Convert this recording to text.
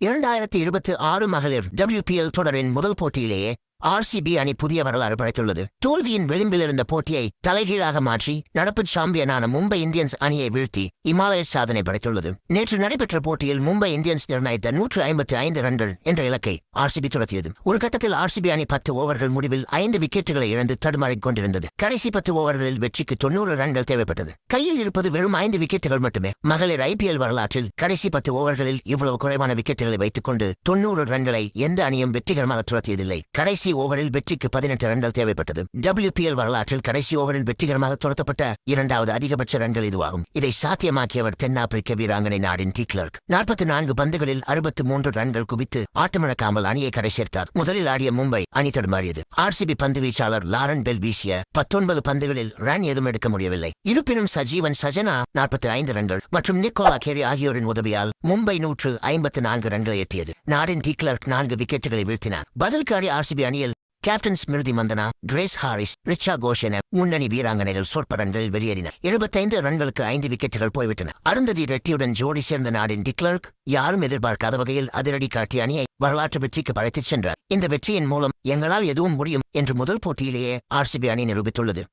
2026 மகளிர் WPL தொடரின் முதல் போட்டியிலேயே RCB அணி புதிய வரலாறு படைத்துள்ளது. தோல்வியின் விளிம்பில் இருந்த போட்டியை தலைகீழாக மாற்றி நடப்பு சாம்பியனான மும்பை இந்தியன்ஸ் அணியை வீழ்த்தி இமாலய சாதனை படைத்துள்ளது. நேற்று நடைபெற்ற போட்டியில் மும்பை இந்தியன்ஸ் நிர்ணயித்த 155 ரன்கள் என்ற இலக்கை RCB துரத்தியது. ஒரு கட்டத்தில் RCB அணி 10 ஓவர்கள் முடிவில் 5 விக்கெட்டுகளை இழந்து தடுமாறிக் கொண்டிருந்தது. கடைசி 10 ஓவர்களில் வெற்றிக்கு 90 ரன்கள் தேவைப்பட்டது. கையில் இருப்பது வெறும் 5 விக்கெட்டுகள் மட்டுமே. மகளிர் IPL வரலாற்றில் கடைசி 10 ஓவர்களில் இவ்வளவு குறைவான விக்கெட்டுகளை வைத்துக் கொண்டு 90 ரன்களை எந்த அணியும் வெற்றிகரமாக துரத்தியதில்லை. கடைசி ஓவரில் வெற்றிக்கு 18 ரன்கள் தேவைப்பட்டது. WPL வரலாற்றில் கடைசி ஓவரில் வெற்றிகரமாக துரத்தப்பட்ட இரண்டாவது அதிகபட்ச ரன்கள் இதுவாகும். இதை சாத்தியமாக்கியவர் தென்னாப்பிரிக்க வீராங்கனை நாடின் டி கிளர்க். 44 பந்துகளில் 63 ரன்கள் குவித்து ஆட்டமிழக்காமல் அணியை கரை சேர்த்தார். முதலில் ஆடிய மும்பை அணி தடுமாறியது. RCB பந்து வீச்சாளர் லாரன் பெல் வீசிய 19 பந்துகளில் ரன் எதுவும் எடுக்க முடியவில்லை. இருப்பினும் சஜீவன் சஜனா 45 ரன்கள் மற்றும் நிக்கோலா கேரி ஆகியோரின் உதவியால் மும்பை 154 ரன்களை எட்டியது. நாடின் டி கிளர்க் 4 விக்கெட்டுகளை வீழ்த்தினார். பதிலுக்கு RCB அணியில் captain Smriti Mandhana, Grace Harris, Richa Ghosh என முன்னணி வீராங்கனைகள் சொற்ப ரன்களில் வெளியேறினர். 75 ரன்களுக்கு 5 விக்கெட்டுகள் போய்விட்டன. அருந்ததி ரெட்டியுடன் ஜோடி சேர்ந்த நாடின் டி கிளர்க் யாரும் எதிர்பார்க்காத வகையில் அதிரடி காட்டிய அணியை வரலாற்று வெற்றிக்கு படைத்துச் சென்றார். இந்த வெற்றியின் மூலம் எங்களால் எதுவும் முடியும் என்று முதல் போட்டியிலேயே RCB அணி நிரூபித்துள்ளது.